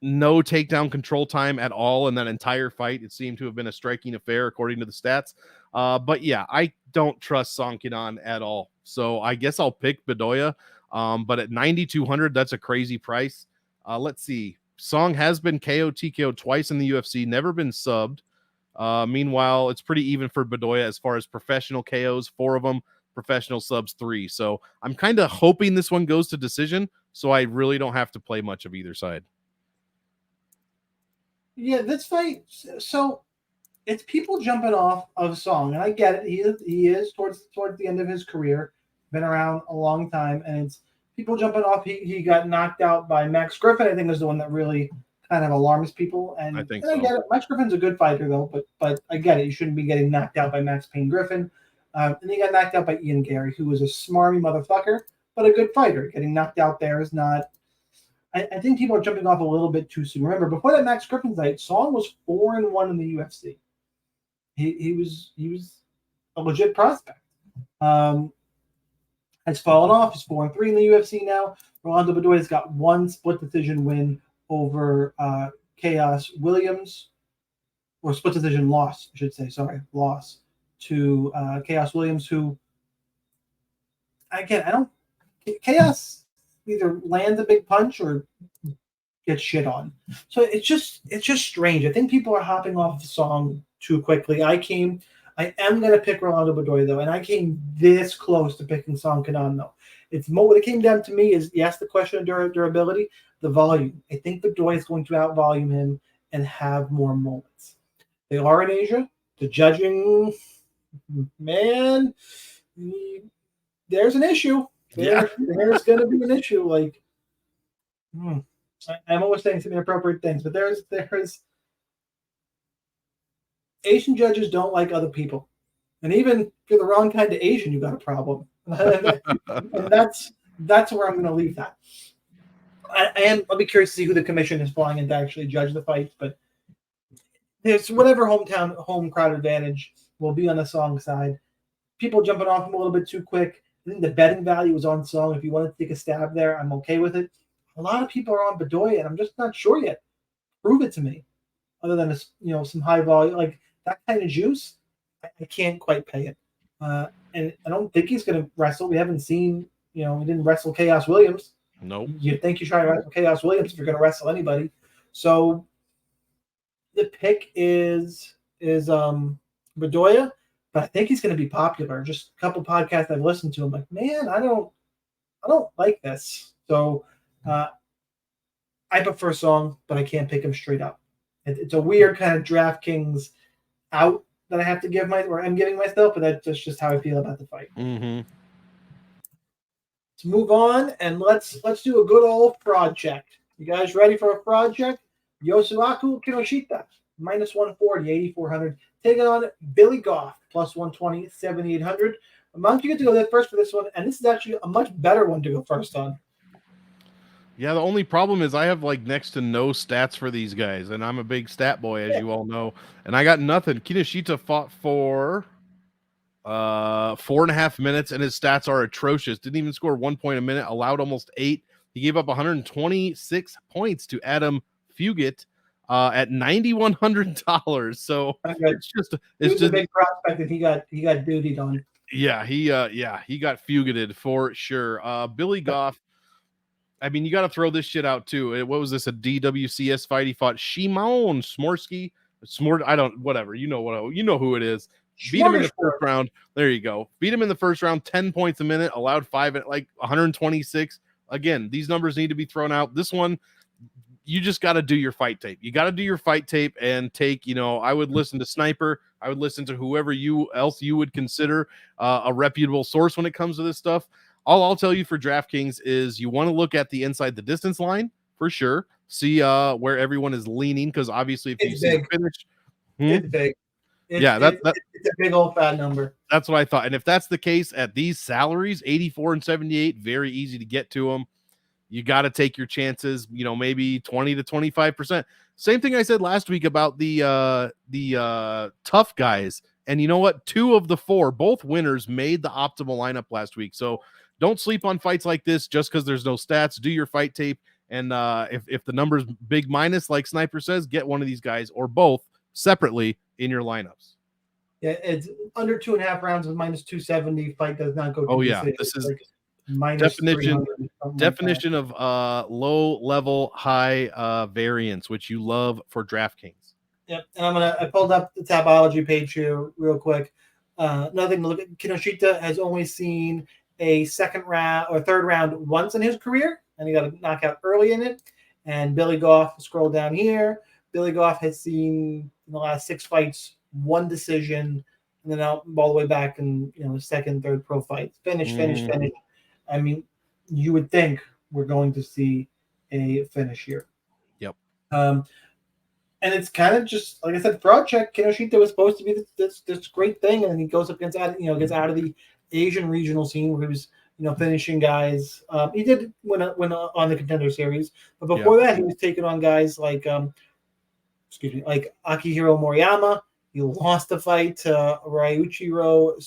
No takedown control time at all in that entire fight. It seemed to have been a striking affair according to the stats. But yeah, I don't trust Song Kenan at all. So I guess I'll pick Bedoya. But at 9,200, that's a crazy price. Let's see. Song has been KO TKO twice in the UFC, never been subbed. Meanwhile, it's pretty even for Bedoya as far as professional KOs, 4 of them. Professional subs 3. So I'm kind of hoping this one goes to decision, so I really don't have to play much of either side. Yeah, this fight, so it's people jumping off of Song, and I get it. He is towards the end of his career, been around a long time, and it's people jumping off. He got knocked out by Max Griffin. I think is the one that really kind of alarms people. And I think I get it. Max Griffin's a good fighter though, but I get it. You shouldn't be getting knocked out by Max Payne Griffin. And he got knocked out by Ian Gary, who was a smarmy motherfucker, but a good fighter. Getting knocked out there is not. I think people are jumping off a little bit too soon. Remember, before that Max Griffin fight, Song was 4-1 in the UFC. He was a legit prospect. Has fallen off. He's 4-3 in the UFC now. Rolando Bedoya's got 1 split decision win over Chaos Williams, or split decision loss, I should say. Sorry, loss to Chaos Williams, who again, Chaos either lands a big punch or gets shit on. So it's just strange. I think people are hopping off the Song too quickly. I am going to pick Rolando Bedoya though, and I came this close to picking Song Kenan though. It's more what it came down to me is yes, the question of durability, the volume. I think Bedoya is going to out-volume him and have more moments. They are in Asia. The judging man, there's an issue. There's going to be an issue. Like, I'm always saying some inappropriate things, but there's Asian judges don't like other people, and even if you're the wrong kind of Asian, you got a problem. And that's where I'm going to leave that. I'll be curious to see who the commission is flying in to actually judge the fights, but there's whatever home crowd advantage will be on the Song side. People jumping off them a little bit too quick. I think the betting value is on Song. If you want to take a stab there, I'm okay with it. A lot of people are on Bedoya, and I'm just not sure yet. Prove it to me. Other than some high volume, like that kind of juice, I can't quite pay it. And I don't think he's going to wrestle. We haven't seen, he didn't wrestle Chaos Williams. Nope. You'd think you try to wrestle Chaos Williams if you're going to wrestle anybody. So the pick is Bedoya, but I think he's going to be popular. Just a couple podcasts I've listened to, I'm like, man, I don't like this. So I prefer Song, but I can't pick him straight up. It's a weird kind of DraftKings out that I have to give I'm giving myself, but that's just how I feel about the fight. Mm-hmm. Let's move on and let's do a good old fraud check. You guys ready for a fraud check? Yosuaku Kinoshita, minus 140, 8,400. Taking on Billy Goff, plus 120, 7,800. Monk, you get to go there first for this one, and this is actually a much better one to go first on. Yeah, the only problem is I have like next to no stats for these guys, and I'm a big stat boy, as you all know, and I got nothing. Kinoshita fought for 4.5 minutes, and his stats are atrocious. Didn't even score 1 point a minute, allowed almost 8. He gave up 126 points to Adam Fugit at $9,100. So it's just a big prospect that he got duties on. Yeah, he got fugited for sure. Billy Goff. I mean, you got to throw this shit out too. What was this? A DWCS fight? He fought Shimon Smorsky. Whatever. You know who it is. Beat him in the first round. There you go. Beat him in the first round. 10 points a minute. Allowed 5 at like 126. Again, these numbers need to be thrown out. This one, you just got to do your fight tape. You got to do your fight tape and take. I would listen to Sniper. I would listen to whoever else you would consider a reputable source when it comes to this stuff. All I'll tell you for DraftKings is you want to look at the inside the distance line for sure. See where everyone is leaning, because obviously if you see the finish, it's big. It's a big old fat number. That's what I thought. And if that's the case at these salaries, 84 and 78, very easy to get to them. You got to take your chances. Maybe 20 to 25%. Same thing I said last week about the tough guys. And you know what? 2 of the 4, both winners, made the optimal lineup last week. So don't sleep on fights like this just because there's no stats. Do your fight tape. And if the number's big minus, like Sniper says, get one of these guys or both separately in your lineups. Yeah, it's under 2.5 rounds with minus 270. Fight does not go to this is like minus definition of low level, high variance, which you love for DraftKings. Yep, and I pulled up the Tapology page here real quick. Nothing to look at. Kinoshita has only seen a second round or third round once in his career, and he got a knockout early in it. And Billy Goff, scroll down here. Billy Goff has seen in the last 6 fights 1 decision, and then out all the way back in the second, third pro fights. Finish. I mean, you would think we're going to see a finish here. Yep. And it's kind of just like I said, fraud check. Kinoshita was supposed to be this great thing, and then he goes up against gets out of the Asian regional scene where he was finishing guys. He did win on the Contender Series, but before that he was taking on guys like like Akihiro Moriyama. He lost the fight to Ryuichiro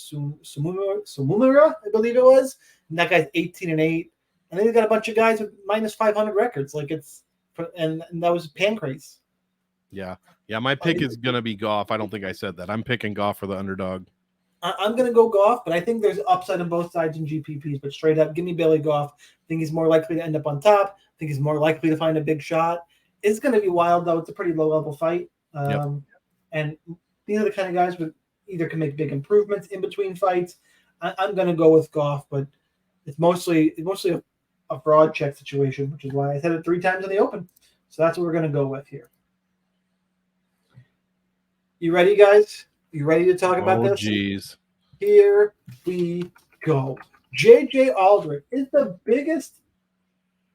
Sumumura, I believe it was. And that guy's 18-8. And then he got a bunch of guys with minus 500 records. And that was Pancrase. Yeah. My pick is gonna be Goff. I don't think I said that. I'm picking Goff for the underdog. I'm gonna go Goff, but I think there's upside on both sides in GPPs. But straight up, give me Billy Goff. I think he's more likely to end up on top. I think he's more likely to find a big shot. It's gonna be wild though. It's a pretty low level fight. And these are the kind of guys who either can make big improvements in between fights. I'm gonna go with Goff, but it's mostly a fraud check situation, which is why I said it 3 times in the open. So that's what we're gonna go with here. You ready, guys? You ready to talk about this? Geez. Here we go. JJ Aldrich is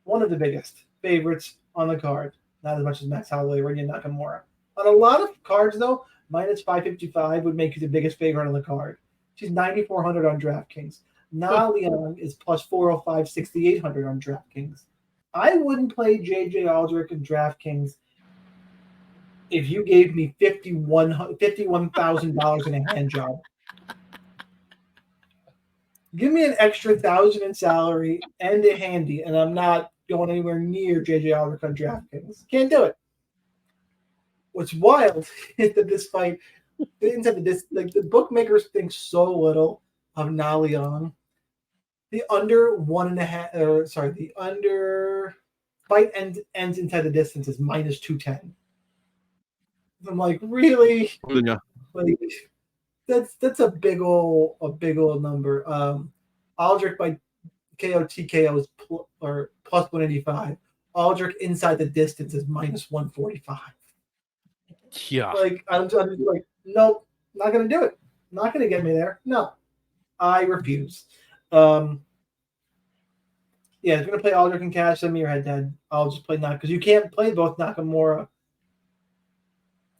one of the biggest favorites on the card. Not as much as Max Holloway or Nakamura. On a lot of cards, though, minus 555 would make you the biggest favorite on the card. She's 9,400 on DraftKings. Liang is plus 405, 6,800 on DraftKings. I wouldn't play JJ Aldrich in DraftKings if you gave me $51,000 in a hand job. Give me an extra $1,000 in salary and a handy, and I'm not going anywhere near JJ Aldrich on DraftKings. Can't do it. What's wild is that this fight, the bookmakers think so little of Na Liang. The under the under fight ends inside the distance is minus 210. I'm like, really? Yeah. Like, that's a big old number. Aldrich by KO TKO is plus 185. Aldrich inside the distance is minus 145. Yeah. Like I'm just like, nope, not gonna do it. Not gonna get me there. No, I refuse. Yeah, if you're gonna play Aldrich and cash, send me your head. I'll just play because you can't play both Nakamura.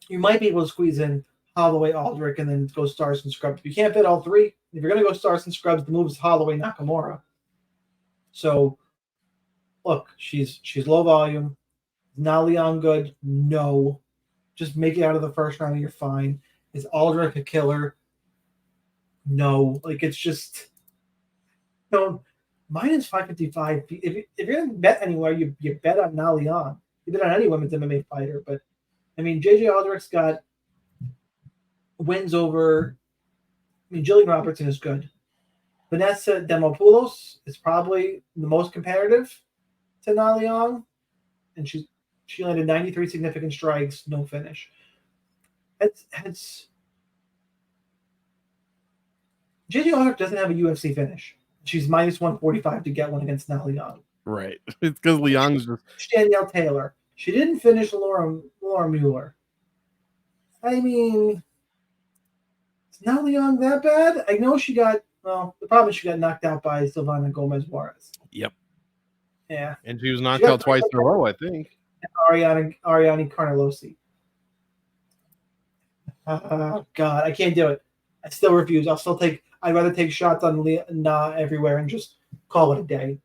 You might be able to squeeze in Holloway, Aldrich, and then go Stars and Scrubs. If you can't fit all three, if you're gonna go Stars and Scrubs, the move is Holloway, Nakamura. So, look, she's low volume. Na Liang good? No. Just make it out of the first round and you're fine. Is Aldrich a killer? No. Like, it's just minus 555. If you're going to bet anywhere, you bet on Na Liang. You bet on any women's MMA fighter. But, I mean, JJ Aldrich's got wins over. I mean, Jillian Robertson is good. Vanessa Demopoulos is probably the most competitive to Na Liang. And she landed 93 significant strikes, no finish. It's JJ Aldrich doesn't have a UFC finish. She's minus 145 to get one against Na Liang. Right. It's because Liang's just Danielle Taylor. She didn't finish Laura Mueller. I mean, is Na Liang that bad? I know she got the problem is she got knocked out by Silvana Gomez Juarez. Yep. Yeah. And she was knocked out twice in a row, I think. Ariane Carnelosi. Oh God, I can't do it. I still refuse. I'd rather take shots on Na everywhere and just call it a day.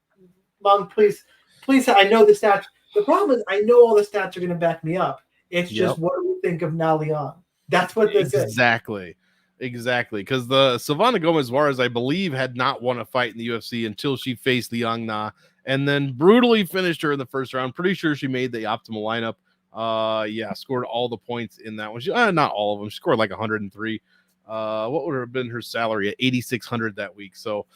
Mom, please. I know the stats. The problem is I know all the stats are going to back me up. It's just what do we think of Na Liang? That's what this is. Exactly. Because the Silvana Gomez Juarez, I believe, had not won a fight in the UFC until she faced Liang Na, and then brutally finished her in the first round. Pretty sure she made the optimal lineup. Scored all the points in that one. Not all of them. She scored like 103. What would have been her salary at 8,600 that week? So,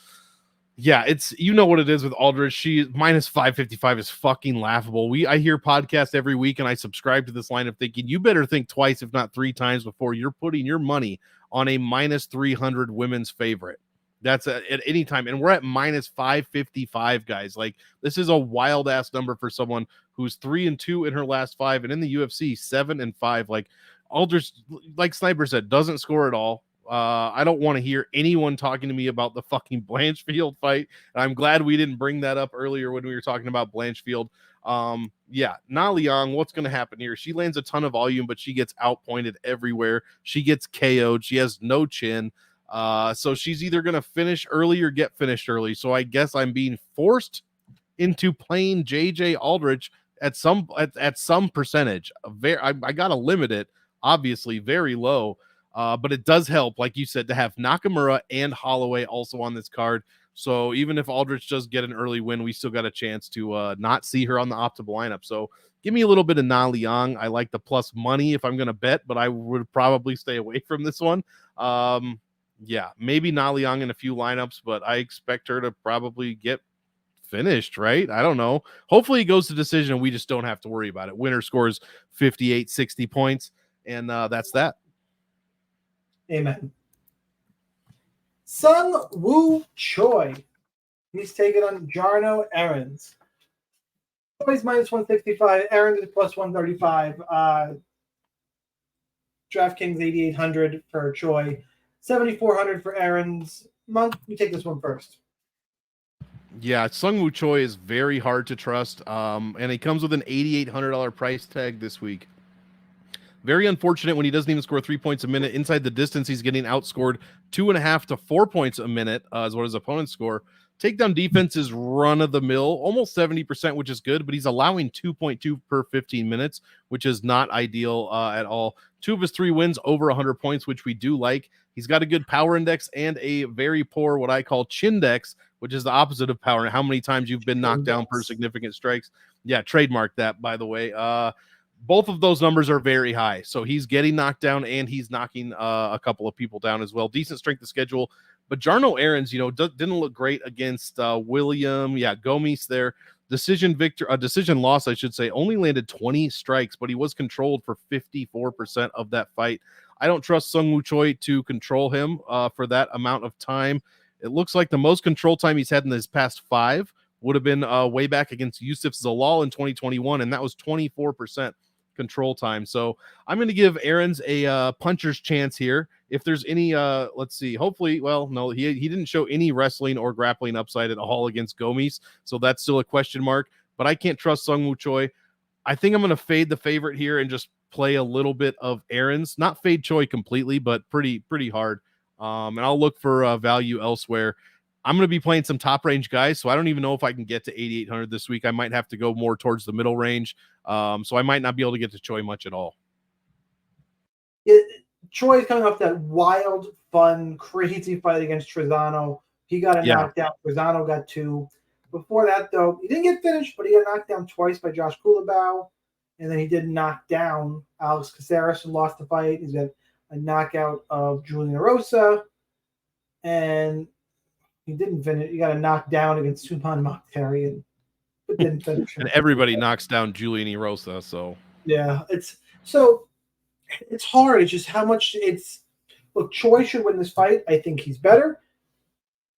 yeah, it's what it is with Aldrich. She minus 555 is fucking laughable. I hear podcasts every week, and I subscribe to this line of thinking you better think twice, if not three times, before you're putting your money on a minus 300 women's favorite. That's at any time. And we're at minus 555, guys. Like, this is a wild ass number for someone who's 3-2 in her last 5, and in the UFC 7-5. Like, Aldrich, like Sniper said, doesn't score at all. I don't want to hear anyone talking to me about the fucking Blanchfield fight. And I'm glad we didn't bring that up earlier when we were talking about Blanchfield. Na Liang, what's going to happen here? She lands a ton of volume, but she gets outpointed everywhere. She gets KO'd. She has no chin. So she's either going to finish early or get finished early. So I guess I'm being forced into playing JJ Aldrich at some percentage. I got to limit it, obviously, very low. But it does help, like you said, to have Nakamura and Holloway also on this card. So even if Aldrich does get an early win, we still got a chance to not see her on the optimal lineup. So give me a little bit of Na Liang. I like the plus money if I'm going to bet, but I would probably stay away from this one. Maybe Na Liang in a few lineups, but I expect her to probably get finished, right? I don't know. Hopefully it goes to decision and we just don't have to worry about it. Winner scores 58, 60 points, and that's that. Amen. Sung Woo Choi. He's taking on Jarno Errens. Choi's minus 165. Errens is plus 135. DraftKings 8,800 for Choi. $7,400 for Errens. Monk, you take this one first. Yeah, Sungwoo Choi is very hard to trust, and he comes with an $8,800 price tag this week. Very unfortunate when he doesn't even score 3 points a minute. Inside the distance, he's getting outscored 2.5 to 4 points a minute is what his opponents score. Takedown defense is run-of-the-mill, almost 70%, which is good, but he's allowing 2.2 per 15 minutes, which is not ideal at all. 2 of his 3 wins over 100 points, which we do like. He's got a good power index and a very poor what I call chindex, which is the opposite of power. How many times you've been knocked down per significant strikes. Yeah, trademark that, by the way. Both of those numbers are very high. So he's getting knocked down and he's knocking a couple of people down as well. Decent strength of schedule. But Jarno Errens, didn't look great against William. Yeah, Gomes there. Decision loss, I should say. Only landed 20 strikes, but he was controlled for 54% of that fight. I don't trust Sungwoo Choi to control him for that amount of time. It looks like the most control time he's had in his past 5 would have been way back against Yusuf Zalal in 2021, and that was 24% control time. So I'm going to give Errens a puncher's chance here. If there's any, let's see, hopefully, well, no, he didn't show any wrestling or grappling upside at all against Gomes, so that's still a question mark, but I can't trust Sungwoo Choi. I think I'm going to fade the favorite here and just play a little bit of Errens, not fade Choi completely, but pretty hard. And I'll look for value elsewhere. I'm going to be playing some top range guys, so I don't even know if I can get to 8,800 this week. I might have to go more towards the middle range, so I might not be able to get to Choi much at all. Choi is coming off that wild, fun, crazy fight against Trezano. He got a knockdown. Trezano got 2. Before that, though, he didn't get finished, but he got knocked down twice by Josh Kulabau, and then he did knock down Alex Caceres and lost the fight. He's got a knockout of Julian Rosa, and he didn't finish. He got a knockdown against Suman Mokhtarian, but didn't finish. And everybody knocks down Julian Erosa, so yeah, it's hard. It's just how much it's. Look, Choi should win this fight. I think he's better.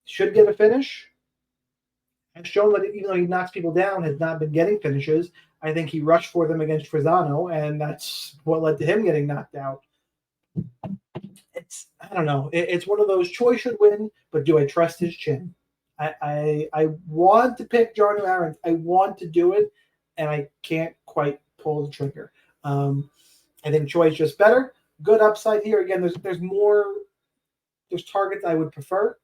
Should get a finish. Has shown that even though he knocks people down, has not been getting finishes. I think he rushed for them against Trezano, and that's what led to him getting knocked out. I don't know. It's one of those. Choi should win, but do I trust his chin? I want to pick Jarno Errens. I want to do it, and I can't quite pull the trigger. I think Choi's just better. Good upside here. Again, there's targets I would prefer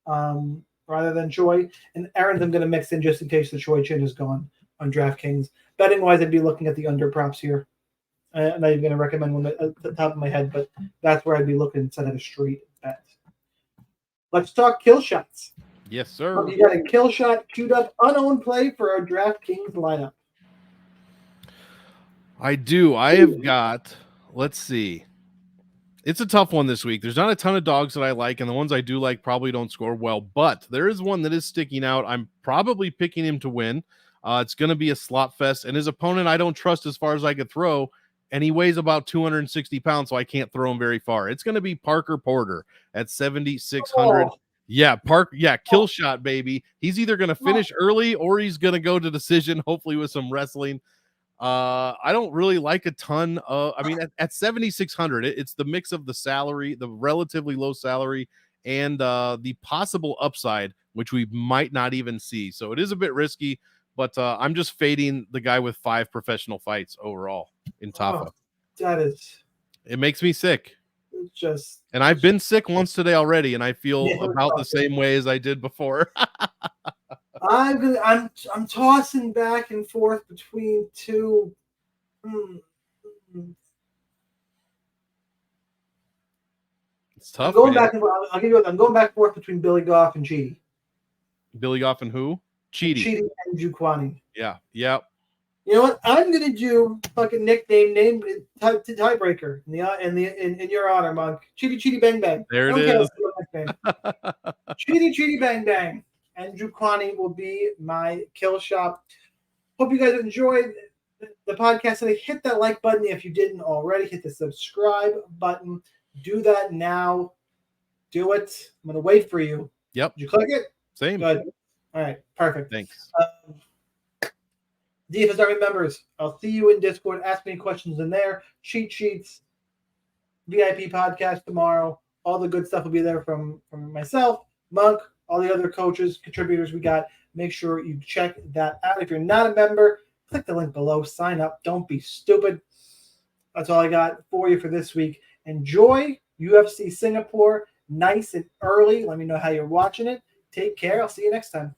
rather than Choi. And Errens I'm going to mix in just in case the Choi chin is gone on DraftKings. Betting wise, I'd be looking at the under props here. I'm not even going to recommend one at the top of my head, but that's where I'd be looking instead of a street bet. Let's talk kill shots. Yes, sir. You got a kill shot queued up, unowned play for our DraftKings lineup. I do. I have got, let's see. It's a tough one this week. There's not a ton of dogs that I like, and the ones I do like probably don't score well, but there is one that is sticking out. I'm probably picking him to win. It's going to be a slot fest, and his opponent I don't trust as far as I could throw, and he weighs about 260 pounds, so I can't throw him very far. It's going to be Parker Porter at 7,600. Oh. Yeah, kill shot, baby. He's either going to finish early or he's going to go to decision, hopefully with some wrestling. I don't really like a ton of, at 7,600, it's the mix of the salary, the relatively low salary, and the possible upside, which we might not even see. So it is a bit risky, but I'm just fading the guy with 5 professional fights overall in Tafa. It makes me sick. And I've been sick once today already, and I feel about the same way as I did before. I'm tossing back and forth between 2. It's tough. I'm going back and forth between Billy Goff and Chidi. Billy Goff and who? Chidi and Njokuani. Yeah. Yep. You know what? I'm gonna do fucking name tiebreaker in your honor, Monk. Chidi Bang Bang. There it is. Chidi Bang Bang. And Njokuani will be my kill shot. Hope you guys enjoyed the podcast today. Hit that like button if you didn't already. Hit the subscribe button. Do that now. Do it. I'm gonna wait for you. Yep. Did you click it? Same. Good. All right. Perfect. Thanks. DFS Army members, I'll see you in Discord. Ask me questions in there. Cheat sheets, VIP podcast tomorrow. All the good stuff will be there from myself, Monk, all the other coaches, contributors we got. Make sure you check that out. If you're not a member, click the link below. Sign up. Don't be stupid. That's all I got for you for this week. Enjoy UFC Singapore nice and early. Let me know how you're watching it. Take care. I'll see you next time.